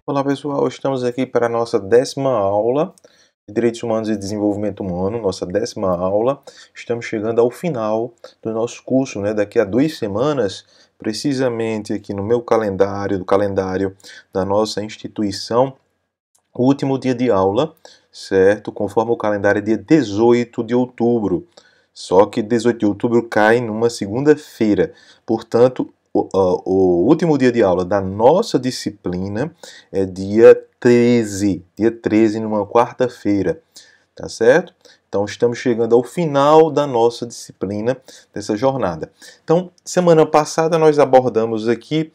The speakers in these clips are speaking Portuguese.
Olá pessoal, estamos aqui para a nossa 10ª aula de Direitos Humanos e Desenvolvimento Humano, nossa 10ª aula. Estamos chegando ao final do nosso curso, né? Daqui a 2 semanas, precisamente aqui no meu calendário, do calendário da nossa instituição, o último dia de aula, certo? Conforme o calendário é dia 18 de outubro. Só que 18 de outubro cai numa segunda-feira. Portanto, o último dia de aula da nossa disciplina é dia 13, numa quarta-feira, tá certo? Então, estamos chegando ao final da nossa disciplina, dessa jornada. Então, semana passada nós abordamos aqui,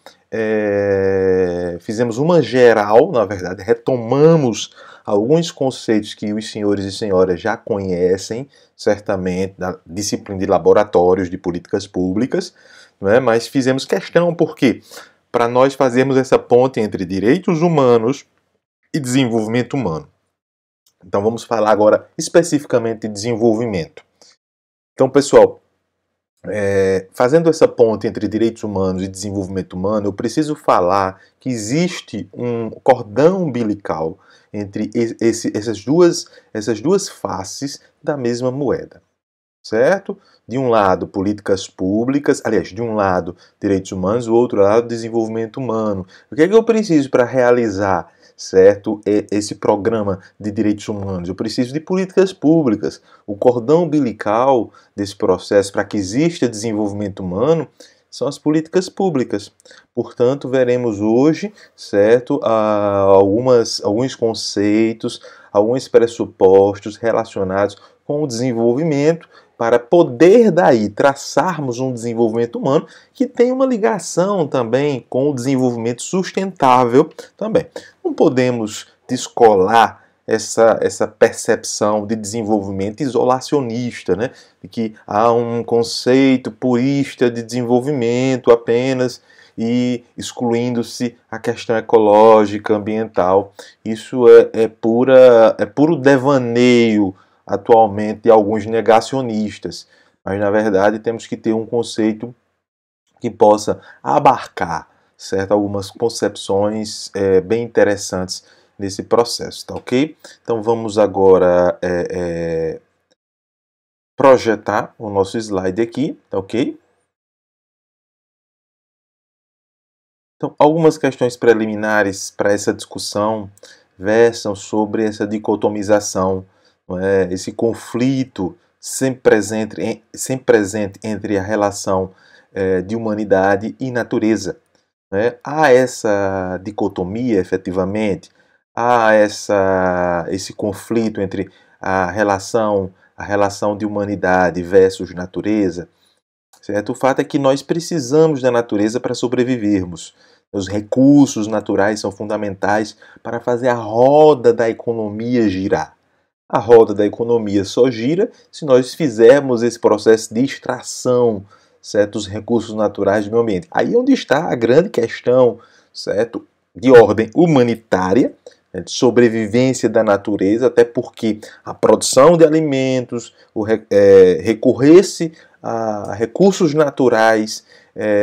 fizemos uma geral, na verdade, retomamos alguns conceitos que os senhores e senhoras já conhecem, certamente, da disciplina de laboratórios de políticas públicas, não é? Mas fizemos questão, por quê? Para nós fazermos essa ponte entre direitos humanos e desenvolvimento humano. Então vamos falar agora especificamente de desenvolvimento. Então, pessoal, fazendo essa ponte entre direitos humanos e desenvolvimento humano, eu preciso falar que existe um cordão umbilical entre essas duas faces da mesma moeda, certo? De um lado, políticas públicas, aliás, de um lado, direitos humanos, do outro lado, desenvolvimento humano. O que é que eu preciso para realizar, certo, esse programa de direitos humanos? Eu preciso de políticas públicas. O cordão umbilical desse processo para que exista desenvolvimento humano são as políticas públicas. Portanto, veremos hoje, certo, alguns conceitos, alguns pressupostos relacionados com o desenvolvimento, para poder daí traçarmos um desenvolvimento humano que tem uma ligação também com o desenvolvimento sustentável também. Não podemos descolar essa percepção de desenvolvimento isolacionista, né? De que há um conceito purista de desenvolvimento apenas e excluindo-se a questão ecológica, ambiental. Isso é puro devaneio atualmente de alguns negacionistas, mas na verdade temos que ter um conceito que possa abarcar, certo, algumas concepções bem interessantes nesse processo, tá ok? Então vamos agora projetar o nosso slide aqui, tá ok? Então, algumas questões preliminares para essa discussão versam sobre essa dicotomização, não é? Esse conflito sempre presente entre a relação de humanidade e natureza. Não é? Há essa dicotomia, efetivamente, há esse conflito entre a relação de humanidade versus natureza. Certo? O fato é que nós precisamos da natureza para sobrevivermos. Os recursos naturais são fundamentais para fazer a roda da economia girar. A roda da economia só gira se nós fizermos esse processo de extração, certo, dos recursos naturais do meio ambiente. Aí é onde está a grande questão, certo, de ordem humanitária, né, de sobrevivência da natureza, até porque a produção de alimentos, recorrer-se a recursos naturais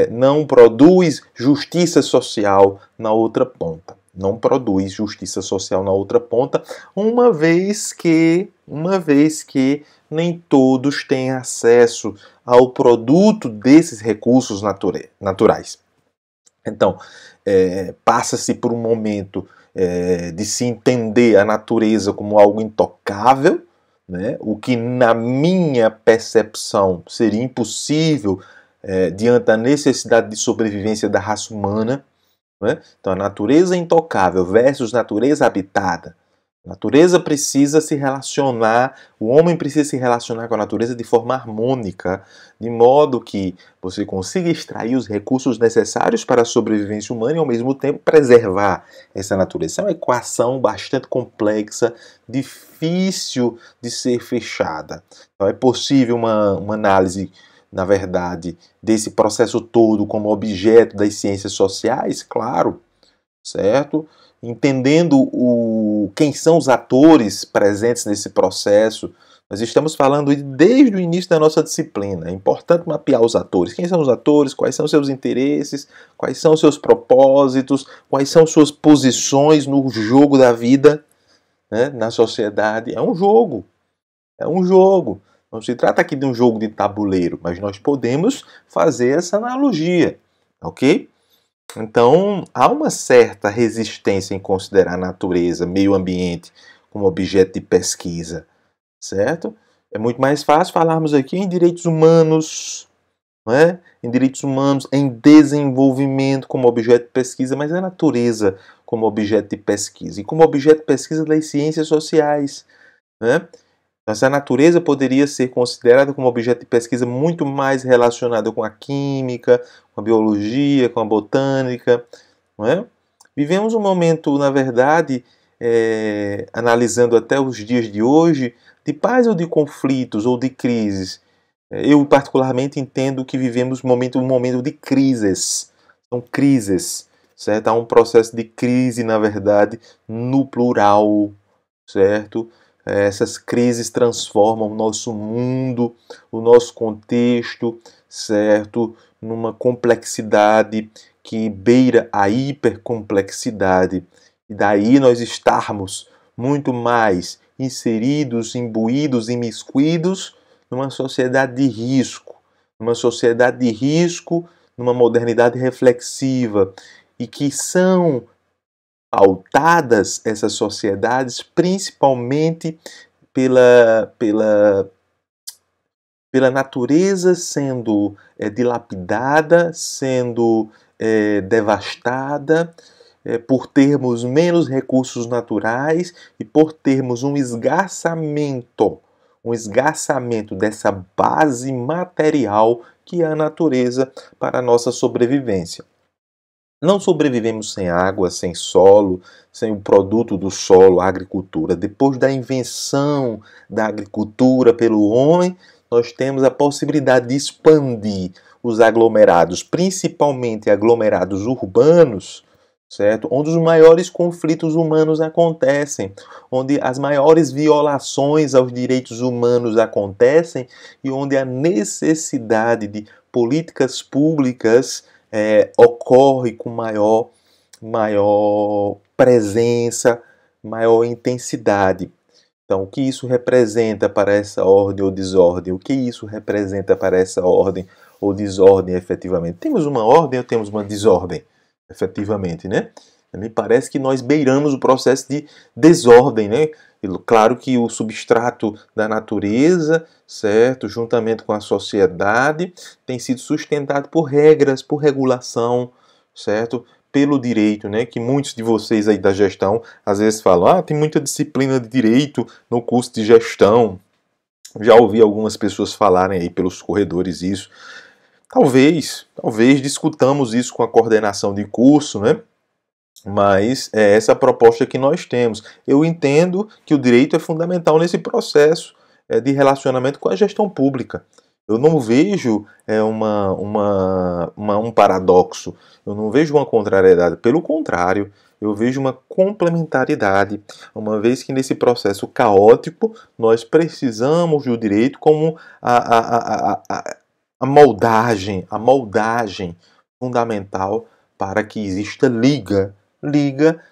não produz justiça social na outra ponta. Não produz justiça social na outra ponta, uma vez que nem todos têm acesso ao produto desses recursos naturais. Então, passa-se por um momento de se entender a natureza como algo intocável, né? O que, na minha percepção, seria impossível diante da necessidade de sobrevivência da raça humana. Né? Então, a natureza intocável versus natureza habitada. A natureza precisa se relacionar, o homem precisa se relacionar com a natureza de forma harmônica, de modo que você consiga extrair os recursos necessários para a sobrevivência humana e, ao mesmo tempo, preservar essa natureza. É uma equação bastante complexa, difícil de ser fechada. Então, é possível uma análise, na verdade, desse processo todo como objeto das ciências sociais? Claro, certo? Entendendo quem são os atores presentes nesse processo, Nós estamos falando desde o início da nossa disciplina. É importante mapear os atores. Quem são os atores? Quais são seus interesses? Quais são seus propósitos? Quais são suas posições no jogo da vida, né, na sociedade? É um jogo. É um jogo. Não se trata aqui de um jogo de tabuleiro, mas nós podemos fazer essa analogia, ok? Então, há uma certa resistência em considerar a natureza, meio ambiente, como objeto de pesquisa, certo? É muito mais fácil falarmos aqui em direitos humanos, não é? Em direitos humanos, em desenvolvimento como objeto de pesquisa, mas a natureza como objeto de pesquisa. E como objeto de pesquisa das ciências sociais, né? Essa natureza poderia ser considerada como objeto de pesquisa muito mais relacionado com a química, com a biologia, com a botânica, não é? Vivemos um momento, na verdade, analisando até os dias de hoje, de paz ou de conflitos ou de crises. Eu, particularmente, entendo que vivemos um momento de crises. São crises, certo? Há um processo de crise, na verdade, no plural, certo? Essas crises transformam o nosso mundo, o nosso contexto, certo? Numa complexidade que beira a hipercomplexidade. E daí nós estarmos muito mais inseridos, imbuídos, imiscuídos numa sociedade de risco. Numa sociedade de risco, numa modernidade reflexiva. E que são pautadas essas sociedades principalmente pela natureza sendo dilapidada, sendo devastada, por termos menos recursos naturais e por termos um esgarçamento dessa base material que é a natureza para a nossa sobrevivência. Não sobrevivemos sem água, sem solo, sem o produto do solo, a agricultura. Depois da invenção da agricultura pelo homem, nós temos a possibilidade de expandir os aglomerados, principalmente aglomerados urbanos, certo? Onde os maiores conflitos humanos acontecem, onde as maiores violações aos direitos humanos acontecem e onde a necessidade de políticas públicas ocorre com maior presença, maior intensidade. Então, o que isso representa para essa ordem ou desordem? O que isso representa para essa ordem ou desordem efetivamente? Temos uma ordem ou temos uma desordem efetivamente, né? Me parece que nós beiramos o processo de desordem, né? Claro que o substrato da natureza, certo, juntamente com a sociedade, tem sido sustentado por regras, por regulação, certo? Pelo direito, né? Que muitos de vocês aí da gestão às vezes falam, tem muita disciplina de direito no curso de gestão. Já ouvi algumas pessoas falarem aí pelos corredores isso. Talvez discutamos isso com a coordenação de curso, né? Mas é essa a proposta que nós temos. Eu entendo que o direito é fundamental nesse processo de relacionamento com a gestão pública. Eu não vejo um paradoxo, eu não vejo uma contrariedade. Pelo contrário, eu vejo uma complementaridade, uma vez que nesse processo caótico nós precisamos do direito como a moldagem fundamental para que exista liga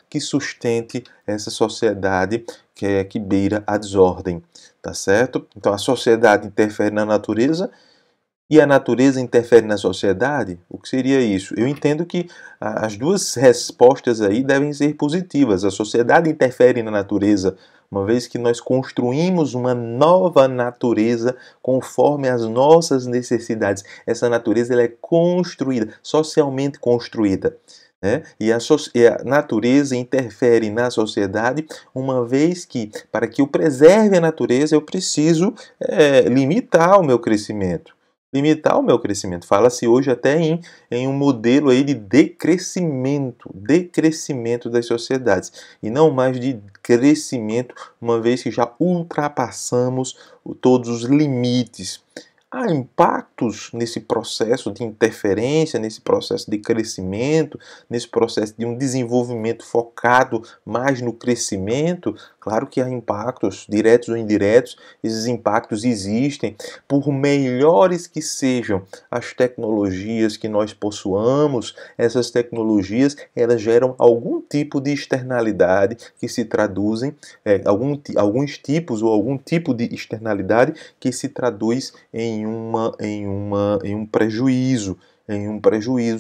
que sustente essa sociedade que beira a desordem, tá certo? Então a sociedade interfere na natureza e a natureza interfere na sociedade. O que seria isso? Eu entendo que as duas respostas aí devem ser positivas. A sociedade interfere na natureza, uma vez que nós construímos uma nova natureza conforme as nossas necessidades. Essa natureza ela é construída, socialmente construída. E a natureza interfere na sociedade, uma vez que, para que eu preserve a natureza, eu preciso limitar o meu crescimento. Fala-se hoje até em um modelo aí de decrescimento das sociedades, e não mais de crescimento, uma vez que já ultrapassamos todos os limites. Há impactos nesse processo de interferência, nesse processo de crescimento, nesse processo de um desenvolvimento focado mais no crescimento. Claro que há impactos, diretos ou indiretos, esses impactos existem. Por melhores que sejam as tecnologias que nós possuamos, essas tecnologias elas geram algum tipo de externalidade que se traduzem, alguns tipos ou algum tipo de externalidade que se traduz em um prejuízo,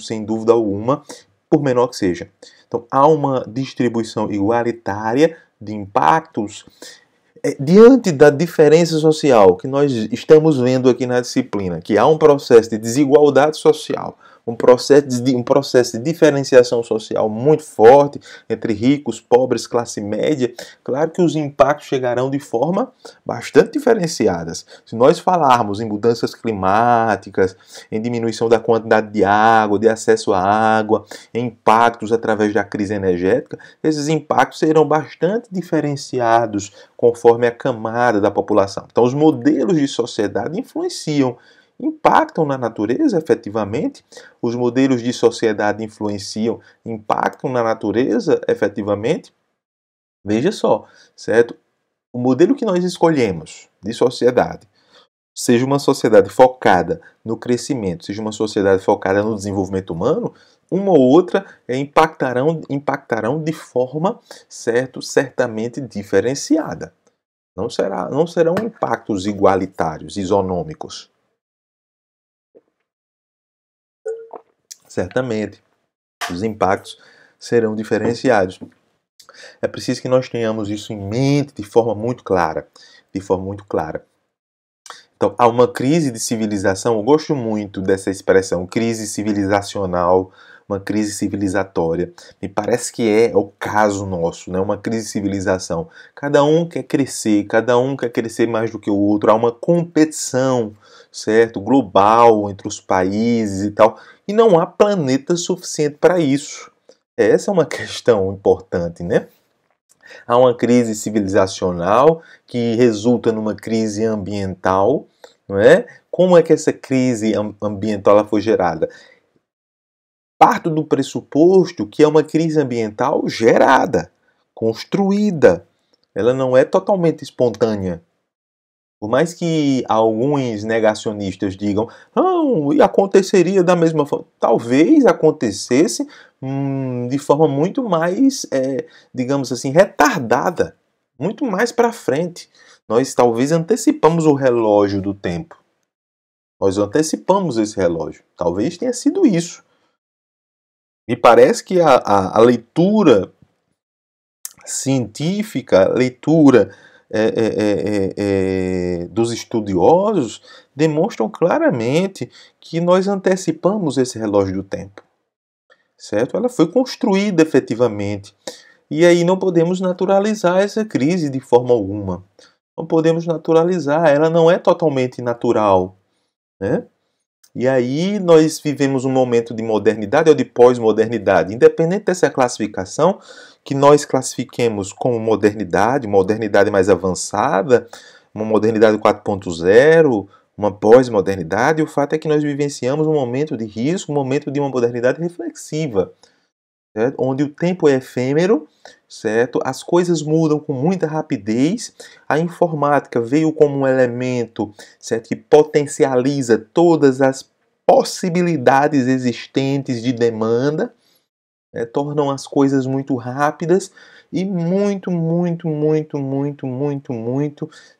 sem dúvida alguma, por menor que seja. Então, há uma distribuição igualitária de impactos diante da diferença social que nós estamos vendo aqui na disciplina, que há um processo de desigualdade social, um processo de diferenciação social muito forte entre ricos, pobres, classe média. Claro que os impactos chegarão de forma bastante diferenciadas. Se nós falarmos em mudanças climáticas, em diminuição da quantidade de água, de acesso à água, em impactos através da crise energética, esses impactos serão bastante diferenciados conforme a camada da população. Então, os modelos de sociedade impactam na natureza, efetivamente. Os modelos de sociedade impactam na natureza, efetivamente. Veja só, certo? O modelo que nós escolhemos de sociedade, seja uma sociedade focada no crescimento, seja uma sociedade focada no desenvolvimento humano, uma ou outra impactarão de forma, certamente diferenciada. Não serão impactos igualitários, isonômicos. Certamente, os impactos serão diferenciados. É preciso que nós tenhamos isso em mente de forma muito clara. Então, há uma crise de civilização. Eu gosto muito dessa expressão, crise civilizacional, uma crise civilizatória. Me parece que é o caso nosso, né? Uma crise de civilização. Cada um quer crescer mais do que o outro. Há uma competição, certo? Global entre os países e tal. E não há planeta suficiente para isso. Essa é uma questão importante, né? Há uma crise civilizacional que resulta numa crise ambiental, não é? Como é que essa crise ambiental ela foi gerada? Parto do pressuposto que é uma crise ambiental gerada, construída. Ela não é totalmente espontânea. Por mais que alguns negacionistas digam, não, aconteceria da mesma forma. Talvez acontecesse de forma muito mais, digamos assim, retardada. Muito mais para frente. Nós talvez antecipamos o relógio do tempo. Nós antecipamos esse relógio. Talvez tenha sido isso. Me parece que a leitura científica, a leitura dos estudiosos demonstram claramente que nós antecipamos esse relógio do tempo, certo? Ela foi construída efetivamente e aí não podemos naturalizar essa crise de forma alguma. Não podemos naturalizar, ela não é totalmente natural, né? E aí nós vivemos um momento de modernidade ou de pós-modernidade, independente dessa classificação, que nós classifiquemos como modernidade mais avançada, uma modernidade 4.0, uma pós-modernidade, o fato é que nós vivenciamos um momento de risco, um momento de uma modernidade reflexiva, certo? Onde o tempo é efêmero, certo? As coisas mudam com muita rapidez, a informática veio como um elemento, certo? Que potencializa todas as possibilidades existentes de demanda, tornam as coisas muito rápidas e muito,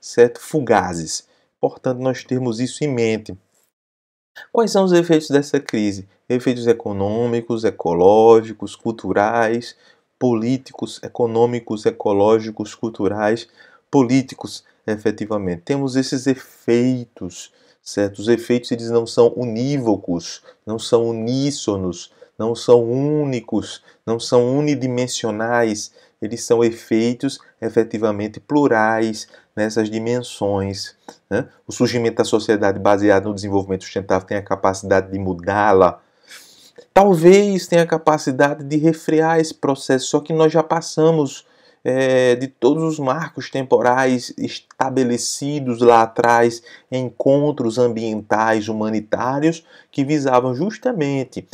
certo? Fugazes. Portanto, nós temos isso em mente. Quais são os efeitos dessa crise? Efeitos econômicos, ecológicos, culturais, políticos, econômicos, ecológicos, culturais, políticos, efetivamente. Temos esses efeitos, certo? Os efeitos eles não são unívocos, não são uníssonos, não são únicos, não são unidimensionais. Eles são efeitos efetivamente plurais nessas dimensões, né? O surgimento da sociedade baseada no desenvolvimento sustentável tem a capacidade de mudá-la. Talvez tenha a capacidade de refrear esse processo, só que nós já passamos de todos os marcos temporais estabelecidos lá atrás, encontros ambientais humanitários que visavam justamente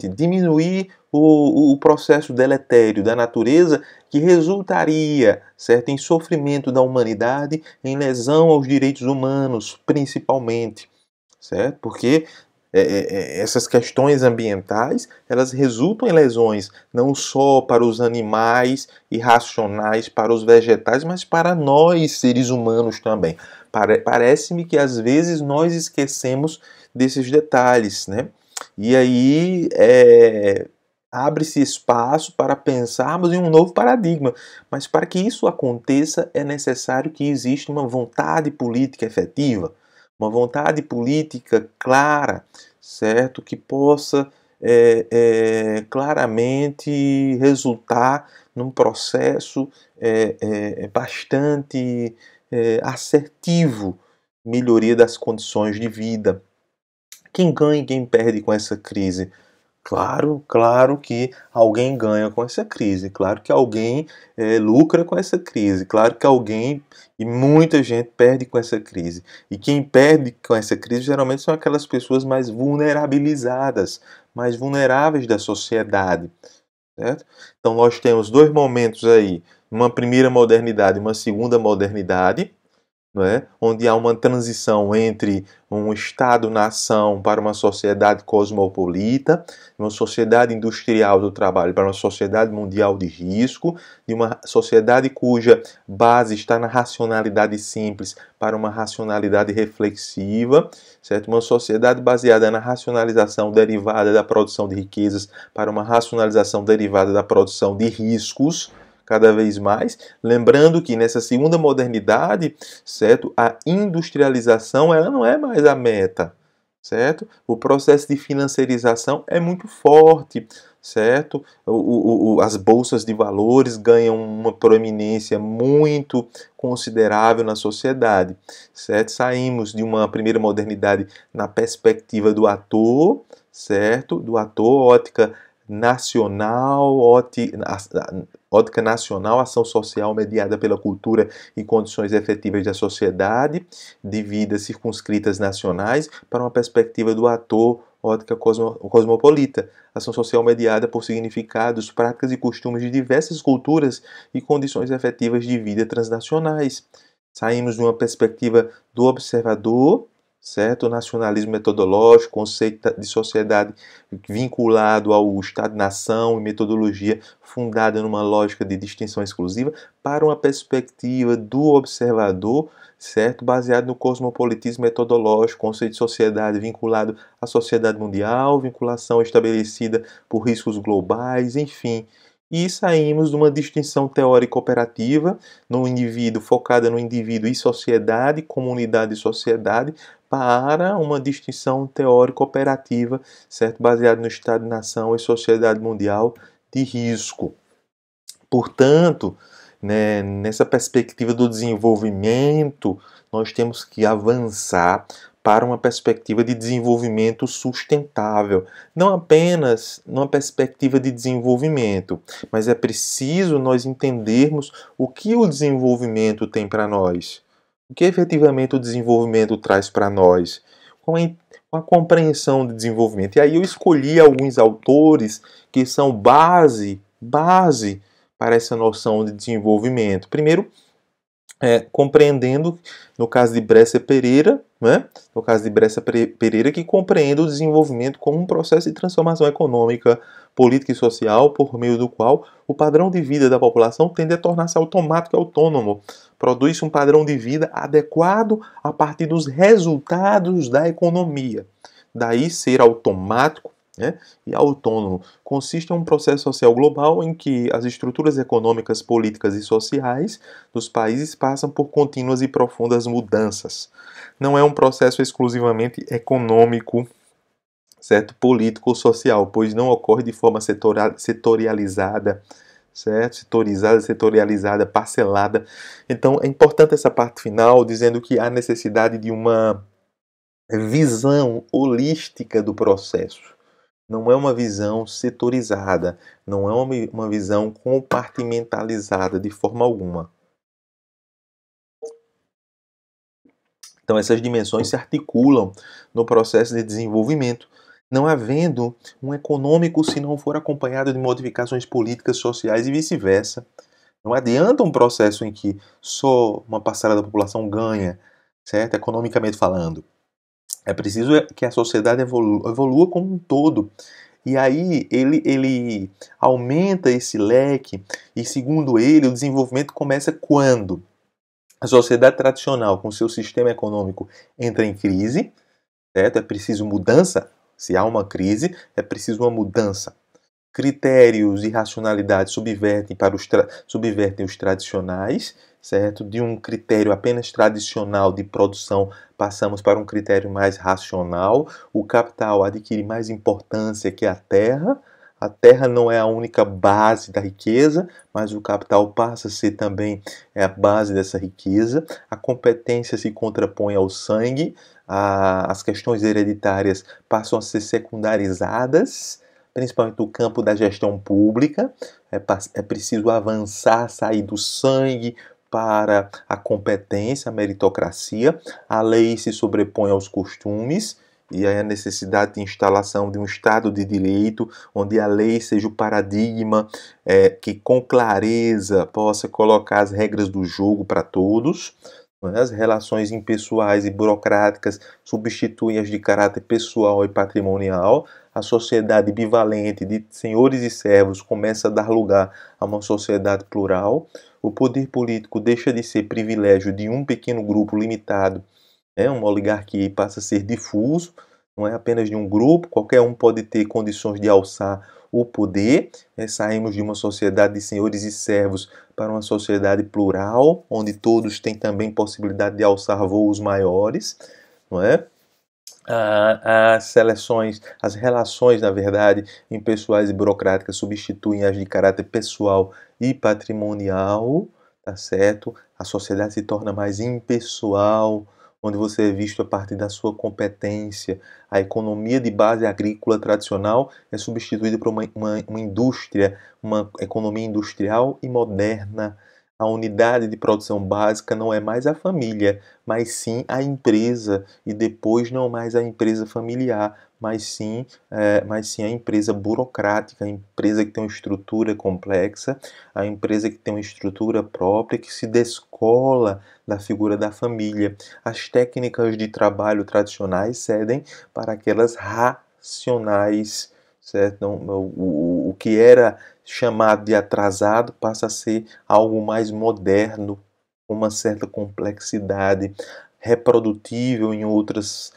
diminuir o processo deletério da natureza que resultaria, certo, em sofrimento da humanidade, em lesão aos direitos humanos, principalmente, certo? Porque essas questões ambientais, elas resultam em lesões não só para os animais irracionais, para os vegetais, mas para nós, seres humanos também. Parece-me que às vezes nós esquecemos desses detalhes, né? E aí abre-se espaço para pensarmos em um novo paradigma. Mas para que isso aconteça, é necessário que exista uma vontade política efetiva, uma vontade política clara, certo? Que possa claramente resultar num processo bastante assertivo, melhoria das condições de vida. Quem ganha e quem perde com essa crise? Claro que alguém ganha com essa crise, claro que alguém lucra com essa crise, claro que alguém e muita gente perde com essa crise. E quem perde com essa crise geralmente são aquelas pessoas mais vulnerabilizadas, mais vulneráveis da sociedade, certo? Então nós temos dois momentos aí, uma primeira modernidade e uma segunda modernidade, não é? Onde há uma transição entre um Estado-nação para uma sociedade cosmopolita, uma sociedade industrial do trabalho para uma sociedade mundial de risco, de uma sociedade cuja base está na racionalidade simples para uma racionalidade reflexiva, certo? Uma sociedade baseada na racionalização derivada da produção de riquezas para uma racionalização derivada da produção de riscos, cada vez mais, lembrando que nessa segunda modernidade, certo, a industrialização ela não é mais a meta, certo? O processo de financiarização é muito forte, certo? As bolsas de valores ganham uma proeminência muito considerável na sociedade, certo? Saímos de uma primeira modernidade na perspectiva do ator, certo? Do ator, ótica nacional, ótica nacional, ação social mediada pela cultura e condições efetivas da sociedade, de vidas circunscritas nacionais, para uma perspectiva do ator, ótica cosmopolita, ação social mediada por significados, práticas e costumes de diversas culturas e condições efetivas de vida transnacionais. Saímos de uma perspectiva do observador, certo? O nacionalismo metodológico, conceito de sociedade vinculado ao Estado-nação e metodologia fundada numa lógica de distinção exclusiva, para uma perspectiva do observador, certo? Baseado no cosmopolitismo metodológico, conceito de sociedade vinculado à sociedade mundial, vinculação estabelecida por riscos globais, enfim. E saímos de uma distinção teórica operativa no indivíduo, focada no indivíduo e sociedade, comunidade e sociedade, para uma distinção teórica operativa, certo? Baseada no Estado-nação e sociedade mundial de risco. Portanto, né, nessa perspectiva do desenvolvimento, nós temos que avançar para uma perspectiva de desenvolvimento sustentável. Não apenas numa perspectiva de desenvolvimento, mas é preciso nós entendermos o que o desenvolvimento tem para nós. O que efetivamente o desenvolvimento traz para nós? Com a compreensão de desenvolvimento. E aí eu escolhi alguns autores que são base para essa noção de desenvolvimento. Primeiro, compreendendo, no caso de Bresser Pereira, né? No caso de Bresser Pereira, que compreende o desenvolvimento como um processo de transformação econômica, política e social, por meio do qual o padrão de vida da população tende a tornar-se automático e autônomo. Produz um padrão de vida adequado a partir dos resultados da economia. Daí ser automático, né, e autônomo. Consiste em um processo social global em que as estruturas econômicas, políticas e sociais dos países passam por contínuas e profundas mudanças. Não é um processo exclusivamente econômico, certo? Político ou social, pois não ocorre de forma setorializada, certo? Setorializada, parcelada. Então é importante essa parte final, dizendo que há necessidade de uma visão holística do processo. não é uma visão setorizada, não é uma visão compartimentalizada de forma alguma. Então, essas dimensões se articulam no processo de desenvolvimento, não havendo um econômico se não for acompanhado de modificações políticas, sociais e vice-versa. Não adianta um processo em que só uma parcela da população ganha, certo? Economicamente falando. É preciso que a sociedade evolua como um todo. E aí ele aumenta esse leque, e segundo ele, o desenvolvimento começa quando a sociedade tradicional, com seu sistema econômico, entra em crise, certo? É preciso mudança. Se há uma crise, é preciso uma mudança. Critérios e racionalidade subvertem os tradicionais, certo? De um critério apenas tradicional de produção, passamos para um critério mais racional. O capital adquire mais importância que a terra. A terra não é a única base da riqueza, mas o capital passa a ser também a base dessa riqueza. A competência se contrapõe ao sangue, as questões hereditárias passam a ser secundarizadas, principalmente no campo da gestão pública. É preciso avançar, sair do sangue para a competência, a meritocracia. A lei se sobrepõe aos costumes, e aí a necessidade de instalação de um Estado de Direito, onde a lei seja o paradigma, que com clareza possa colocar as regras do jogo para todos. As relações impessoais e burocráticas substituem as de caráter pessoal e patrimonial. A sociedade bivalente de senhores e servos começa a dar lugar a uma sociedade plural. O poder político deixa de ser privilégio de um pequeno grupo limitado, uma oligarquia, e passa a ser difuso, não é apenas de um grupo, qualquer um pode ter condições de alçar o poder. Saímos de uma sociedade de senhores e servos para uma sociedade plural, onde todos têm também possibilidade de alçar voos maiores, não é? As relações, na verdade, impessoais e burocráticas substituem as de caráter pessoal e patrimonial, tá certo? A sociedade se torna mais impessoal, onde você é visto a partir da sua competência. A economia de base agrícola tradicional é substituída por uma indústria, uma economia industrial e moderna. A unidade de produção básica não é mais a família, mas sim a empresa, e depois não mais a empresa familiar, mas sim a empresa burocrática, a empresa que tem uma estrutura complexa, a empresa que tem uma estrutura própria, que se descola da figura da família. As técnicas de trabalho tradicionais cedem para aquelas racionais, certo? Então, o que era chamado de atrasado passa a ser algo mais moderno, com uma certa complexidade, reprodutível em outros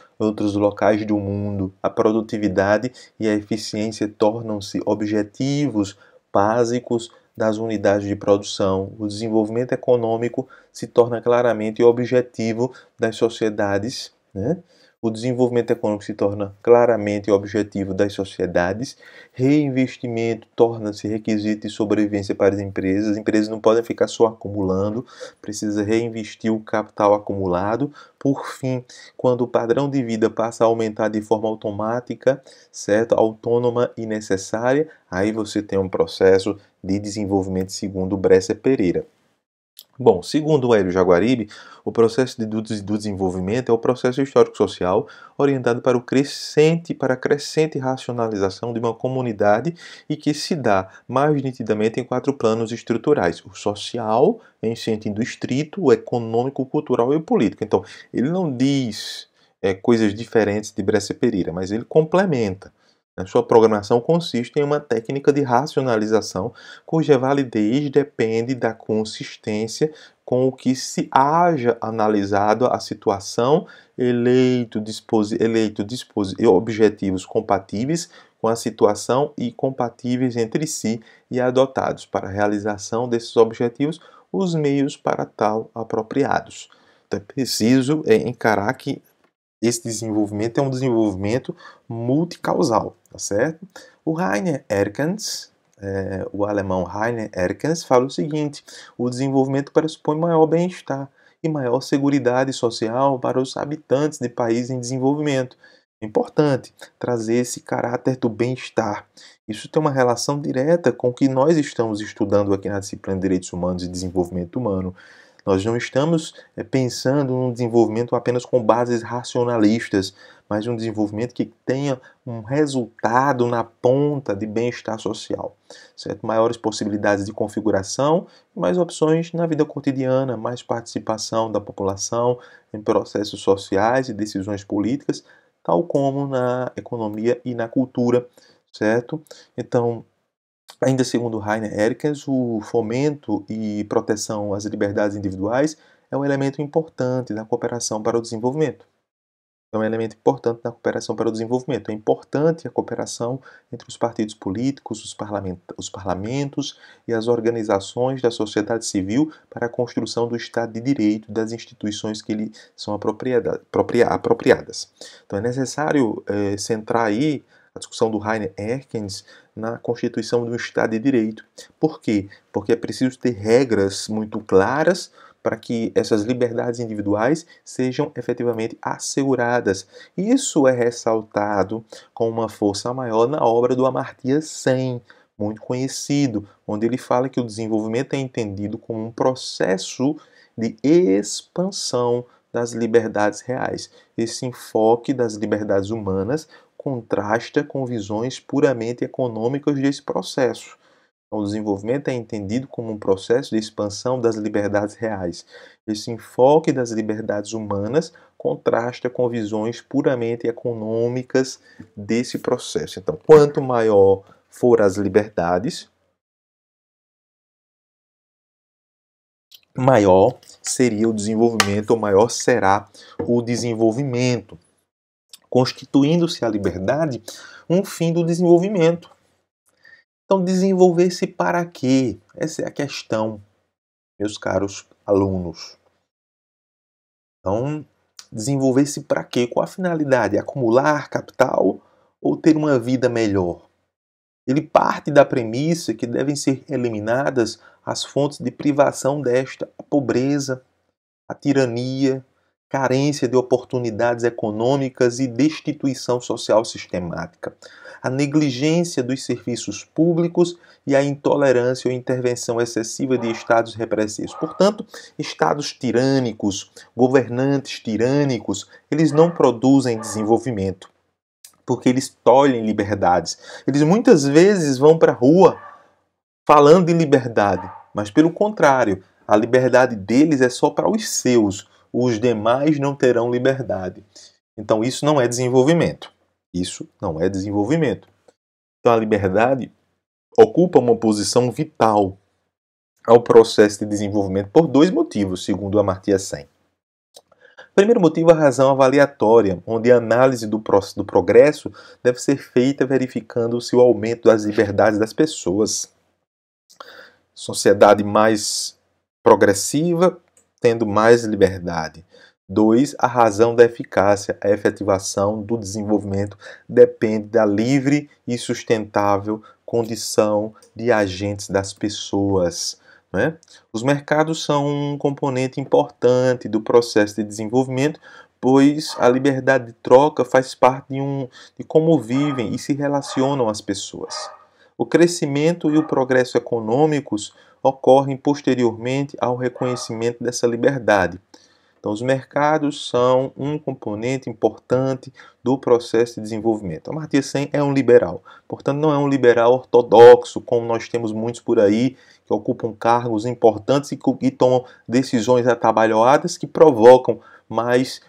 locais do mundo. A produtividade e a eficiência tornam-se objetivos básicos das unidades de produção. O desenvolvimento econômico se torna claramente objetivo das sociedades, né? O desenvolvimento econômico se torna claramente objetivo das sociedades. Reinvestimento torna-se requisito de sobrevivência para as empresas. As empresas não podem ficar só acumulando, precisa reinvestir o capital acumulado. Por fim, quando o padrão de vida passa a aumentar de forma automática, certo? Autônoma e necessária, aí você tem um processo de desenvolvimento segundo Bresser Pereira. Bom, segundo o Hélio Jaguaribe, o processo do desenvolvimento é o processo histórico-social orientado para a crescente racionalização de uma comunidade, e que se dá mais nitidamente em 4 planos estruturais: o social, em sentido estrito, o econômico, o cultural e o político. Então, ele não diz coisas diferentes de Bresser Pereira, mas ele complementa. A sua programação consiste em uma técnica de racionalização cuja validez depende da consistência com o que se haja analisado a situação, objetivos compatíveis com a situação e compatíveis entre si, e adotados para a realização desses objetivos os meios para tal apropriados. Então é preciso encarar que esse desenvolvimento é um desenvolvimento multicausal, tá certo? O Rainer Erkens, o alemão Rainer Erkens, fala o seguinte: o desenvolvimento pressupõe maior bem-estar e maior seguridade social para os habitantes de países em desenvolvimento, Importante trazer esse caráter do bem-estar. Isso tem uma relação direta com o que nós estamos estudando aqui na disciplina de Direitos Humanos e Desenvolvimento Humano. Nós não estamos pensando num desenvolvimento apenas com bases racionalistas, mas um desenvolvimento que tenha um resultado na ponta de bem-estar social, certo? Maiores possibilidades de configuração, mais opções na vida cotidiana, mais participação da população em processos sociais e decisões políticas, tal como na economia e na cultura, certo? Então, ainda segundo Rainer Erkens, o fomento e proteção às liberdades individuais é um elemento importante da cooperação para o desenvolvimento. É um elemento importante na cooperação para o desenvolvimento. É importante a cooperação entre os partidos políticos, os parlamentos e as organizações da sociedade civil para a construção do Estado de Direito das instituições que lhe são apropriadas. Então é necessário centrar aí a discussão do Rainer Erkens na constituição do Estado de Direito. Por quê? Porque é preciso ter regras muito claras para que essas liberdades individuais sejam efetivamente asseguradas. Isso é ressaltado com uma força maior na obra do Amartya Sen, muito conhecido, onde ele fala que o desenvolvimento é entendido como um processo de expansão das liberdades reais. Esse enfoque das liberdades humanas contrasta com visões puramente econômicas desse processo. O desenvolvimento é entendido como um processo de expansão das liberdades reais. Esse enfoque das liberdades humanas contrasta com visões puramente econômicas desse processo. Então, quanto maior for as liberdades, maior seria o desenvolvimento, ou maior será o desenvolvimento, constituindo-se a liberdade um fim do desenvolvimento. Então, desenvolver-se para quê? Essa é a questão, meus caros alunos. Então, desenvolver-se para quê? Qual a finalidade? Acumular capital ou ter uma vida melhor? Ele parte da premissa que devem ser eliminadas as fontes de privação desta, a pobreza, a tirania, carência de oportunidades econômicas e destituição social sistemática, a negligência dos serviços públicos e a intolerância ou intervenção excessiva de estados repressivos. Portanto, estados tirânicos, governantes tirânicos, eles não produzem desenvolvimento, porque eles tolhem liberdades. Eles muitas vezes vão para a rua falando de liberdade, mas pelo contrário, a liberdade deles é só para os seus. Os demais não terão liberdade. Então isso não é desenvolvimento. Isso não é desenvolvimento. Então a liberdade ocupa uma posição vital ao processo de desenvolvimento por dois motivos, segundo Amartya Sen. Primeiro motivo, a razão avaliatória, onde a análise do progresso deve ser feita verificando-se o aumento das liberdades das pessoas. Sociedade mais progressiva, tendo mais liberdade. 2. A razão da eficácia, a efetivação do desenvolvimento depende da livre e sustentável condição de agentes das pessoas. Né? Os mercados são um componente importante do processo de desenvolvimento, pois a liberdade de troca faz parte de como vivem e se relacionam as pessoas. O crescimento e o progresso econômicos ocorrem posteriormente ao reconhecimento dessa liberdade. Então, os mercados são um componente importante do processo de desenvolvimento. Amartya Sen é um liberal, portanto, não é um liberal ortodoxo, como nós temos muitos por aí, que ocupam cargos importantes e tomam decisões atabalhoadas que provocam mais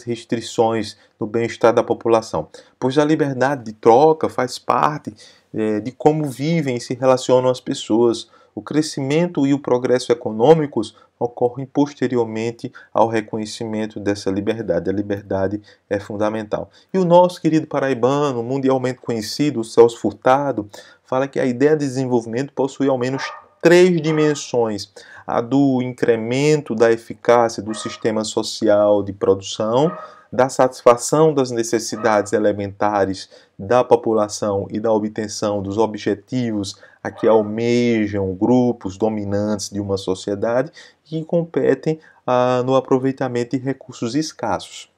restrições no bem-estar da população. Pois a liberdade de troca faz parte de como vivem e se relacionam as pessoas. O crescimento e o progresso econômicos ocorrem posteriormente ao reconhecimento dessa liberdade. A liberdade é fundamental. E o nosso querido paraibano, mundialmente conhecido, Celso Furtado, fala que a ideia de desenvolvimento possui ao menos 3 dimensões: a do incremento da eficácia do sistema social de produção, da satisfação das necessidades elementares da população e da obtenção dos objetivos a que almejam grupos dominantes de uma sociedade que competem no aproveitamento de recursos escassos.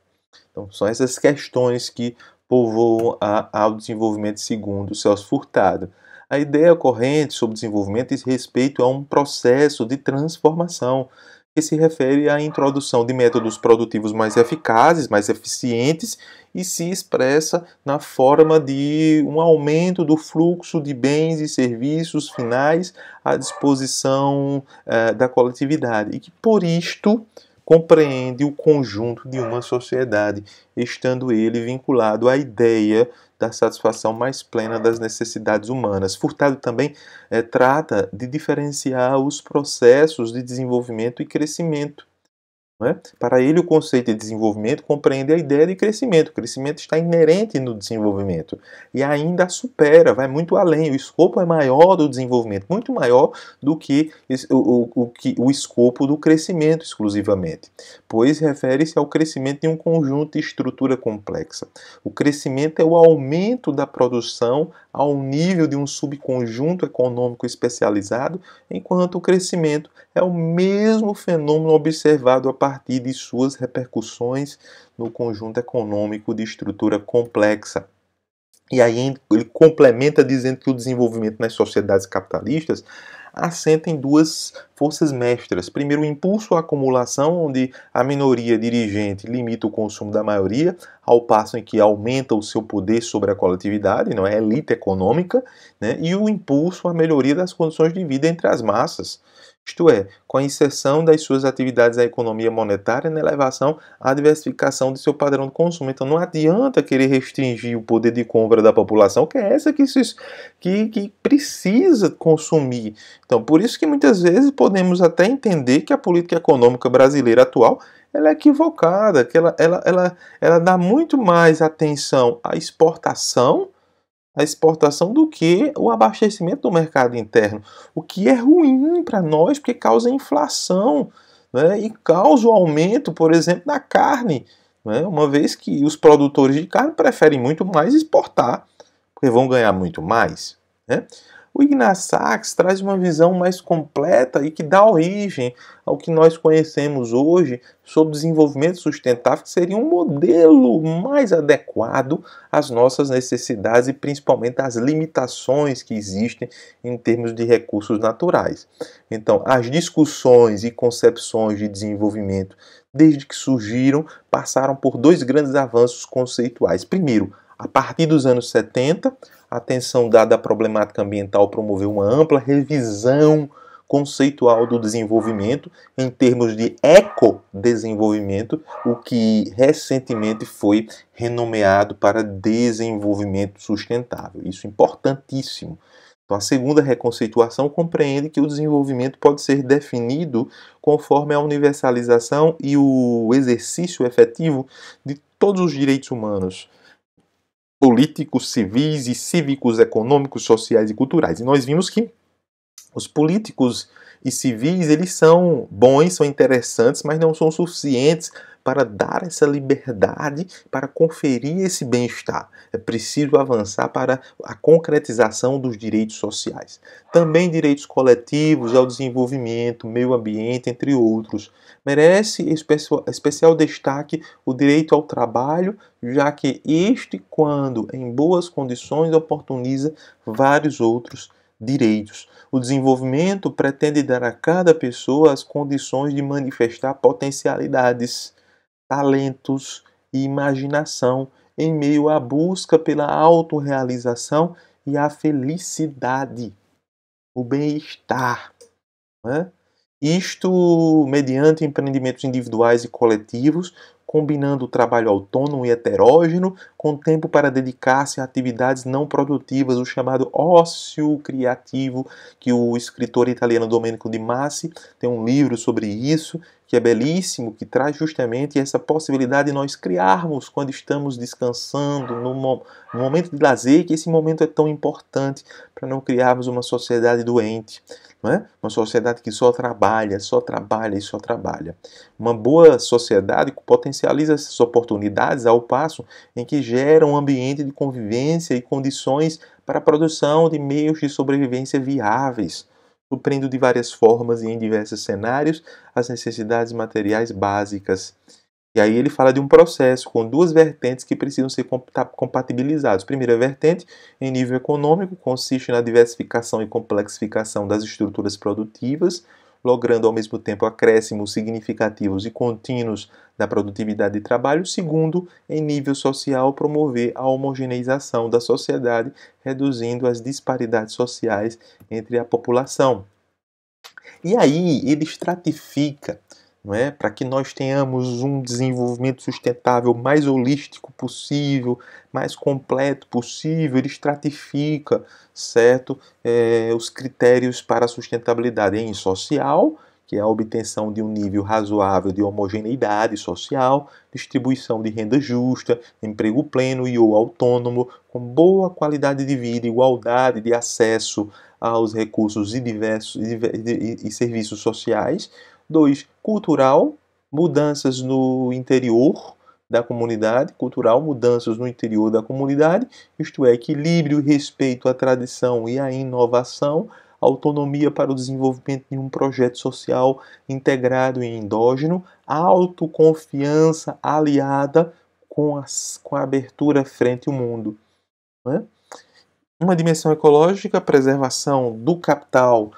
Então, são essas questões que povoam ao desenvolvimento segundo Celso Furtado. A ideia corrente sobre desenvolvimento diz respeito a um processo de transformação que se refere à introdução de métodos produtivos mais eficazes, mais eficientes e se expressa na forma de um aumento do fluxo de bens e serviços finais à disposição da coletividade e que, por isto, compreende o conjunto de uma sociedade, estando ele vinculado à ideia da satisfação mais plena das necessidades humanas. Furtado também trata de diferenciar os processos de desenvolvimento e crescimento. Não é? Para ele, o conceito de desenvolvimento compreende a ideia de crescimento. O crescimento está inerente no desenvolvimento e ainda supera, vai muito além. O escopo é maior do desenvolvimento, muito maior do que o escopo do crescimento exclusivamente, pois refere-se ao crescimento de um conjunto de estrutura complexa. O crescimento é o aumento da produção ao nível de um subconjunto econômico especializado, enquanto o crescimento é o mesmo fenômeno observado a partir de suas repercussões no conjunto econômico de estrutura complexa. E aí ele complementa dizendo que o desenvolvimento nas sociedades capitalistas assenta em duas forças mestras. Primeiro, o impulso à acumulação, onde a minoria dirigente limita o consumo da maioria, ao passo em que aumenta o seu poder sobre a coletividade, não é? A elite econômica, né? E o impulso à melhoria das condições de vida entre as massas. Isto é, com a inserção das suas atividades à economia monetária na elevação à diversificação de seu padrão de consumo. Então não adianta querer restringir o poder de compra da população, que é essa que precisa consumir. Então, por isso que muitas vezes podemos até entender que a política econômica brasileira atual ela é equivocada, que ela dá muito mais atenção à exportação do que o abastecimento do mercado interno, o que é ruim para nós porque causa inflação, né? E causa o aumento, por exemplo, da carne, né? Uma vez que os produtores de carne preferem muito mais exportar, porque vão ganhar muito mais, né? O Ignaz Sachs traz uma visão mais completa e que dá origem ao que nós conhecemos hoje sobre desenvolvimento sustentável, que seria um modelo mais adequado às nossas necessidades e principalmente às limitações que existem em termos de recursos naturais. Então, as discussões e concepções de desenvolvimento, desde que surgiram, passaram por dois grandes avanços conceituais. Primeiro, a partir dos anos 70, a atenção dada à problemática ambiental promoveu uma ampla revisão conceitual do desenvolvimento em termos de ecodesenvolvimento, o que recentemente foi renomeado para desenvolvimento sustentável. Isso é importantíssimo. Então, a segunda reconceituação compreende que o desenvolvimento pode ser definido conforme a universalização e o exercício efetivo de todos os direitos humanos, políticos, civis e cívicos, econômicos, sociais e culturais. E nós vimos que os políticos e civis, eles são bons, são interessantes, mas não são suficientes para dar essa liberdade, para conferir esse bem-estar. É preciso avançar para a concretização dos direitos sociais. Também direitos coletivos ao desenvolvimento, meio ambiente, entre outros. Merece especial destaque o direito ao trabalho, já que este, quando em boas condições, oportuniza vários outros direitos. O desenvolvimento pretende dar a cada pessoa as condições de manifestar potencialidades, talentos e imaginação em meio à busca pela autorrealização e a felicidade, o bem-estar, né? Isto mediante empreendimentos individuais e coletivos, combinando o trabalho autônomo e heterógeno com tempo para dedicar-se a atividades não produtivas, o chamado ócio criativo, que o escritor italiano Domenico Di Masi tem um livro sobre isso, que é belíssimo, que traz justamente essa possibilidade de nós criarmos quando estamos descansando, no momento de lazer, que esse momento é tão importante para não criarmos uma sociedade doente. Não é? Uma sociedade que só trabalha e só trabalha. Uma boa sociedade potencializa essas oportunidades ao passo em que gera um ambiente de convivência e condições para a produção de meios de sobrevivência viáveis, suprindo de várias formas e em diversos cenários as necessidades materiais básicas. E aí ele fala de um processo com duas vertentes que precisam ser compatibilizados. Primeira vertente, em nível econômico, consiste na diversificação e complexificação das estruturas produtivas, logrando ao mesmo tempo acréscimos significativos e contínuos da produtividade de trabalho. Segundo, em nível social, promover a homogeneização da sociedade, reduzindo as disparidades sociais entre a população. E aí ele estratifica, não é? Para que nós tenhamos um desenvolvimento sustentável mais holístico possível, mais completo possível, ele estratifica, certo? Os critérios para a sustentabilidade em social, que é a obtenção de um nível razoável de homogeneidade social, distribuição de renda justa, emprego pleno e ou autônomo, com boa qualidade de vida, igualdade de acesso aos recursos e serviços sociais. 2. Cultural, mudanças no interior da comunidade, cultural, mudanças no interior da comunidade, isto é, equilíbrio e respeito à tradição e à inovação, autonomia para o desenvolvimento de um projeto social integrado e endógeno, autoconfiança aliada com a abertura frente ao mundo. Não é? Uma dimensão ecológica, preservação do capital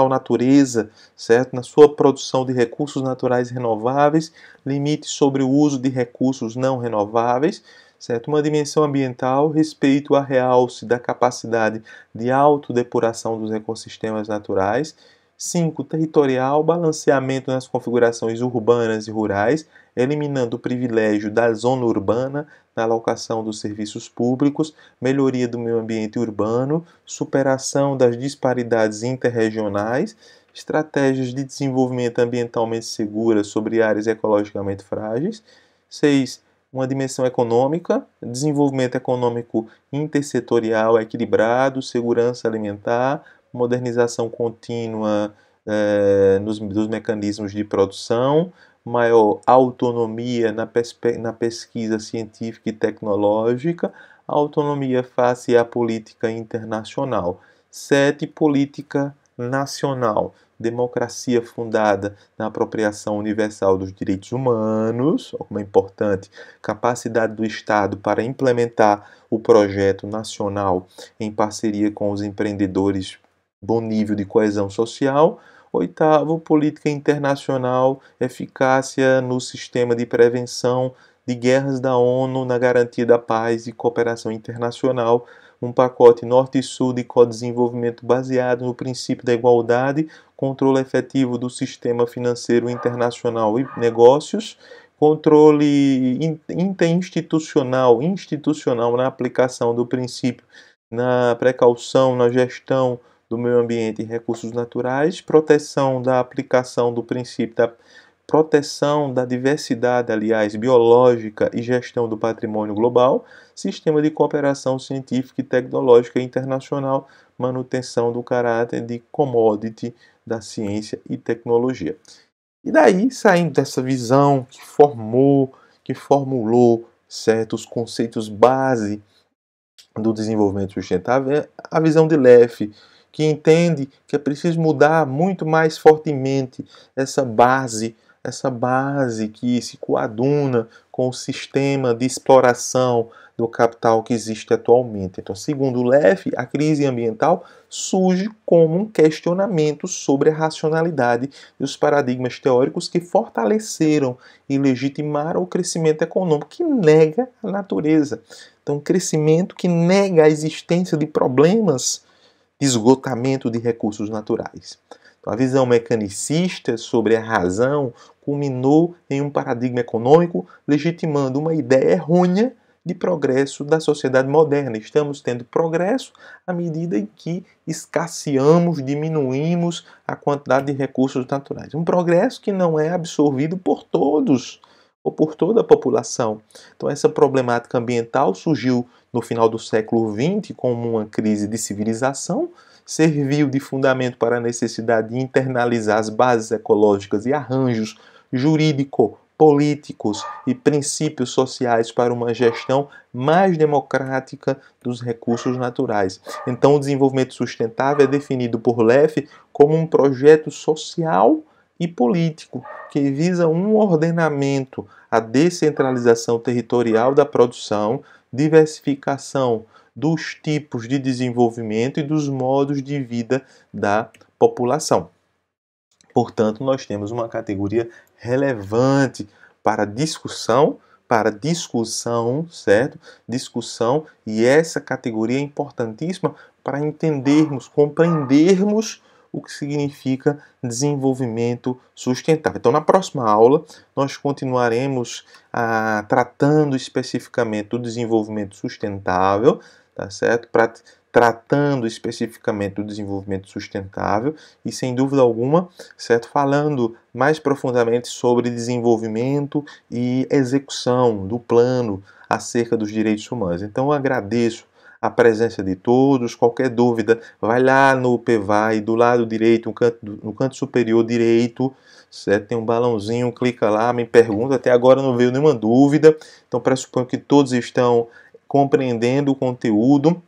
natureza, certo? Na sua produção de recursos naturais renováveis, limite sobre o uso de recursos não renováveis, certo? Uma dimensão ambiental, respeito a realce da capacidade de autodepuração dos ecossistemas naturais. 5. Territorial, balanceamento nas configurações urbanas e rurais, eliminando o privilégio da zona urbana na alocação dos serviços públicos, melhoria do meio ambiente urbano, superação das disparidades interregionais, estratégias de desenvolvimento ambientalmente seguras sobre áreas ecologicamente frágeis. 6. Uma dimensão econômica, desenvolvimento econômico intersetorial equilibrado, segurança alimentar, modernização contínua dos mecanismos de produção, maior autonomia na pesquisa científica e tecnológica, autonomia face à política internacional. 7. Política nacional, democracia fundada na apropriação universal dos direitos humanos, como é importante, capacidade do Estado para implementar o projeto nacional em parceria com os empreendedores, bom nível de coesão social. 8. Política internacional, eficácia no sistema de prevenção de guerras da ONU na garantia da paz e cooperação internacional, um pacote norte e sul de co-desenvolvimento baseado no princípio da igualdade, controle efetivo do sistema financeiro internacional e negócios, controle interinstitucional, institucional na aplicação do princípio, na precaução, na gestão do meio ambiente e recursos naturais, proteção da aplicação do princípio da proteção da diversidade, aliás, biológica e gestão do patrimônio global, sistema de cooperação científica e tecnológica internacional, manutenção do caráter de commodity da ciência e tecnologia. E daí, saindo dessa visão que formulou certos conceitos base do desenvolvimento sustentável, é a visão de Leff, que entende que é preciso mudar muito mais fortemente essa base que se coaduna com o sistema de exploração do capital que existe atualmente. Então, segundo Leff, a crise ambiental surge como um questionamento sobre a racionalidade e os paradigmas teóricos que fortaleceram e legitimaram o crescimento econômico que nega a natureza. Então, um crescimento que nega a existência de problemas de esgotamento de recursos naturais. Então, a visão mecanicista sobre a razão culminou em um paradigma econômico legitimando uma ideia errônea de progresso da sociedade moderna. Estamos tendo progresso à medida em que escasseamos, diminuímos a quantidade de recursos naturais. Um progresso que não é absorvido por todos ou por toda a população. Então, essa problemática ambiental surgiu no final do século XX como uma crise de civilização, serviu de fundamento para a necessidade de internalizar as bases ecológicas e arranjos jurídico-políticos e princípios sociais para uma gestão mais democrática dos recursos naturais. Então, o desenvolvimento sustentável é definido por Leff como um projeto social e político, que visa um ordenamento, a descentralização territorial da produção, diversificação dos tipos de desenvolvimento e dos modos de vida da população. Portanto, nós temos uma categoria relevante para discussão, certo? Discussão, e essa categoria é importantíssima para entendermos, compreendermos o que significa desenvolvimento sustentável. Então, na próxima aula, nós continuaremos tratando especificamente do desenvolvimento sustentável, tá certo? Tratando especificamente do desenvolvimento sustentável e, sem dúvida alguma, certo? Falando mais profundamente sobre desenvolvimento e execução do plano acerca dos direitos humanos. Então, eu agradeço a presença de todos. Qualquer dúvida, vai lá no PVAI, do lado direito, no canto superior direito, certo? Tem um balãozinho, clica lá, me pergunta. Até agora não veio nenhuma dúvida, então pressuponho que todos estão compreendendo o conteúdo.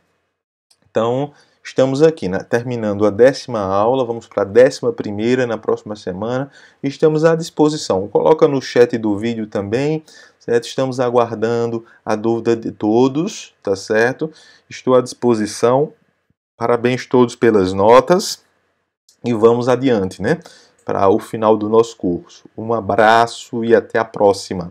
Então, estamos aqui, terminando a 10ª aula, vamos para a 11ª na próxima semana. Estamos à disposição. Coloca no chat do vídeo também, certo? Estamos aguardando a dúvida de todos, tá certo? Estou à disposição. Parabéns todos pelas notas e vamos adiante, né? Para o final do nosso curso. Um abraço e até a próxima.